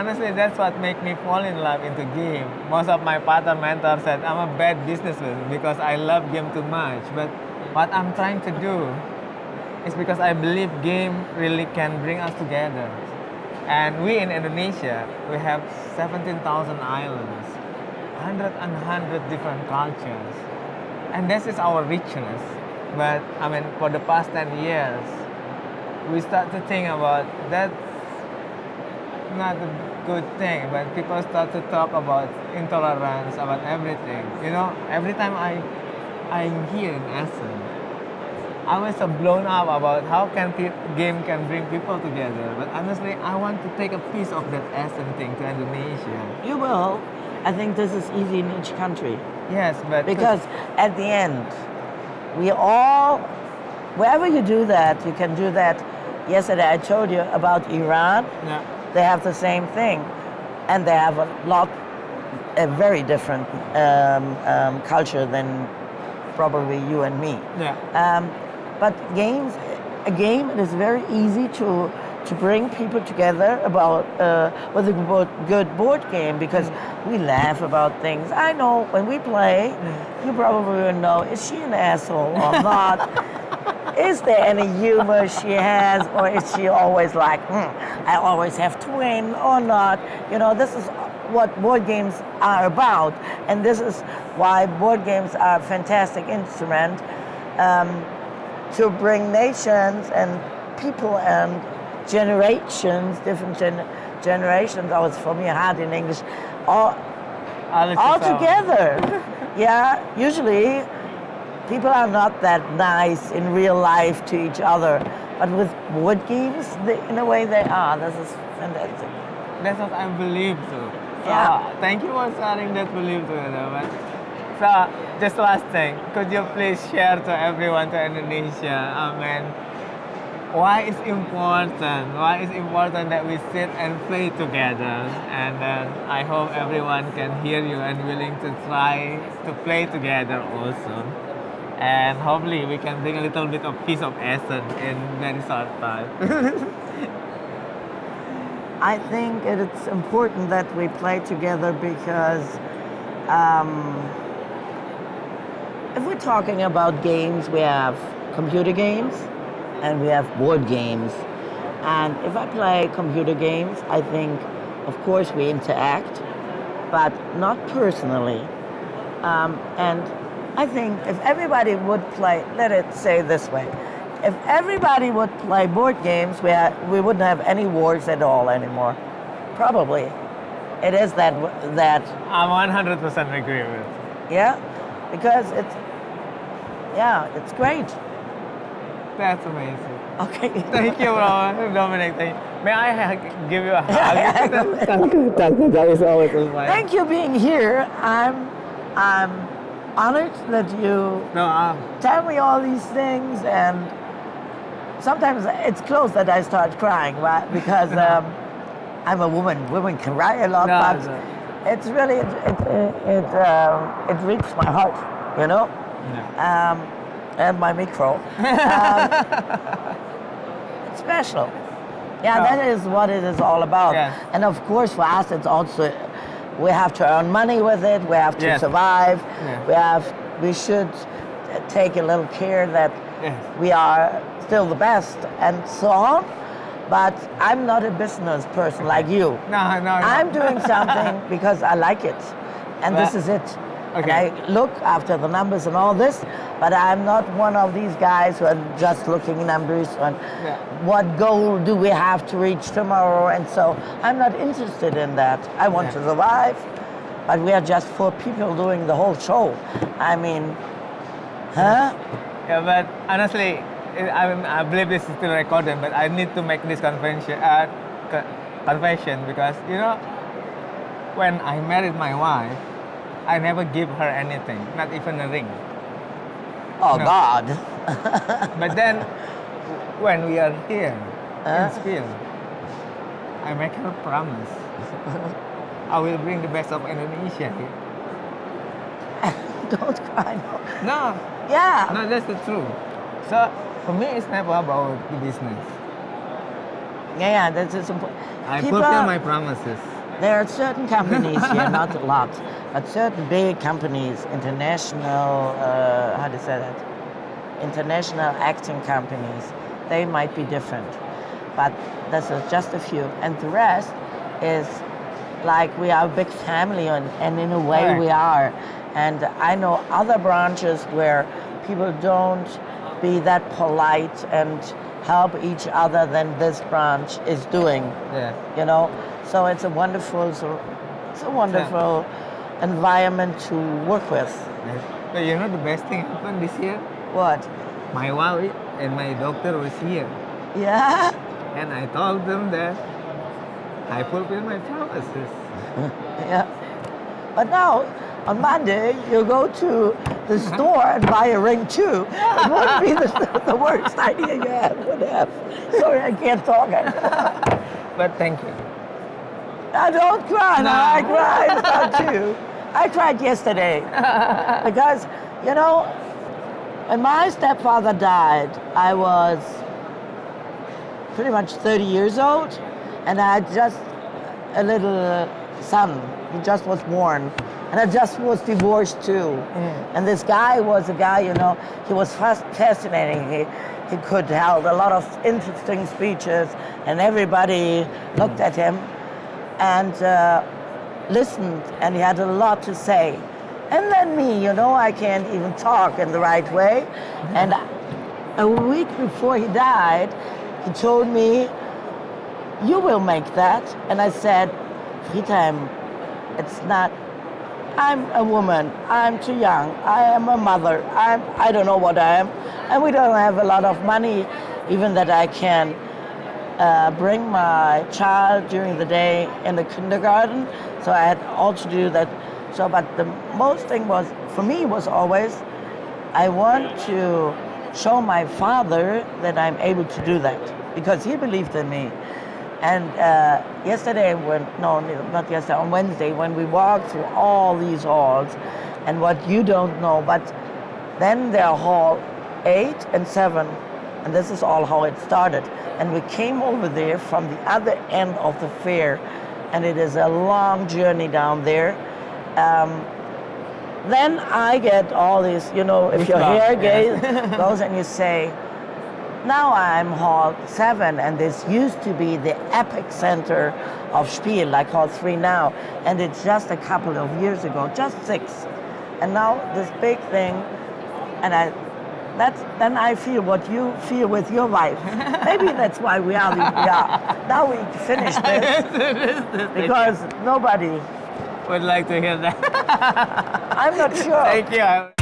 honestly, that's what made me fall in love into game. Most of my partner mentors said I'm a bad businessman because I love game too much. But what I'm trying to do is because I believe game really can bring us together. And we in Indonesia, we have 17,000 islands, 100 different cultures. And this is our richness. But I mean, for the past 10 years, we start to think about that not a good thing, but people start to talk about intolerance, about everything. You know, every time I'm here in Essen, I was so blown up about how game can bring people together. But honestly, I want to take a piece of that Essen thing to Indonesia. You will. I think this is easy in each country. Yes, but Because at the end, we all, wherever you do that, you can do that. Yesterday I told you about Iran. yeah, They have the same thing, and they have a very different culture than probably you and me. yeah, But a game, it is very easy to bring people together about with a good board game because we laugh about things. I know when we play, you probably will know, is she an asshole or not? Is there any humor she has, or is she always like, I always have to win or not? You know, this is what board games are about, and this is why board games are a fantastic instrument to bring nations and people and generations, different generations, oh, it's for me hard in English, all together. Yeah, usually people are not that nice in real life to each other, but with board games, in a way they are. This is fantastic. that's what I believe too. So, Yeah. thank you for sharing that belief together. But so, just last thing, could you please share to everyone to Indonesia, why it's important? Why it's important that we sit and play together? And I hope everyone can hear you and willing to try to play together also. And hopefully we can bring a little bit of piece of Essen in very short time. I think it's important that we play together because if we're talking about games, we have computer games and we have board games. And if I play computer games, I think, of course, we interact, but not personally. And I think if everybody would play, let it say this way, if everybody would play board games, we wouldn't have any wars at all anymore. Probably. It is that I'm 100% agree with. yeah, because it's great. That's amazing. Okay. Thank you, bro. Dominic, may I give you a hug? That is always fine. Thank you being here. I'm honored that you tell me all these things, and sometimes it's close that I start crying, right? Because I'm a woman. Women can cry a lot, but it's really it reaches my heart, you know. Yeah. And my micro. It's special. Yeah, that is what it is all about. Yes. And of course, for us, it's also we have to earn money with it. We have to survive. Yes. We should take a little care that we are still the best and so on. But I'm not a business person like you. No. I'm doing something because I like it, and this is it. Okay. And I look after the numbers and all this, but I'm not one of these guys who are just looking numbers on what goal do we have to reach tomorrow, and so I'm not interested in that. I want to survive, but we are just four people doing the whole show. I mean, huh? Yeah, but honestly, I believe this is still recorded, but I need to make this confession because, you know, when I married my wife, I never give her anything, not even a ring. Oh, No. God. But then, when we are here in SPIEL, I make her promise. I will bring the best of Indonesia here. Don't cry. No, Yeah. that's the truth. So, for me, it's never about the business. Yeah, this is important. I fulfill my promises. There are certain companies here, not a lot, but certain big companies, international, how do you say that? International acting companies, they might be different. But this is just a few. And the rest is like we are a big family, and in a way Correct. we are. And I know other branches where people don't be that polite and help each other than this branch is doing. Yeah. You know, so it's a wonderful environment to work with. But you know the best thing happened this year? What? My wife and my doctor was here. Yeah. And I told them that I fulfill my promises. Yeah. But now, on Monday, you go to the store and buy a ring too. It wouldn't be the worst idea you would have. Sorry, I can't talk anymore. But thank you. Now don't cry. No. I cried about you. I cried yesterday because, you know, when my stepfather died, I was pretty much 30 years old, and I had just a little son. He just was born, and I just was divorced too. And this guy was a guy, you know, he was fascinating. He could hold a lot of interesting speeches, and everybody looked at him and listened, and he had a lot to say. And then me, you know, I can't even talk in the right way. And a week before he died, he told me, "You will make that." And I said, "Friedhelm, it's not, I'm a woman, I'm too young, I am a mother, I don't know what I am, and we don't have a lot of money, even that I can bring my child during the day in the kindergarten, so I had all to do that." So, but the most thing was, for me, was always, I want to show my father that I'm able to do that, because he believed in me. And yesterday, not yesterday, on Wednesday, when we walked through all these halls, and what you don't know, but then there are hall 8 and 7, and this is all how it started. And we came over there from the other end of the fair, and it is a long journey down there. Then I get all this, you know, if your hair goes and you say, now I'm hall 7, and this used to be the epic center of Spiel, like hall 3 now, and it's just a couple of years ago, just 6. And now this big thing, and then I feel what you feel with your wife. Maybe that's why we are. Now we finish this, because nobody would like to hear that. I'm not sure. Thank you.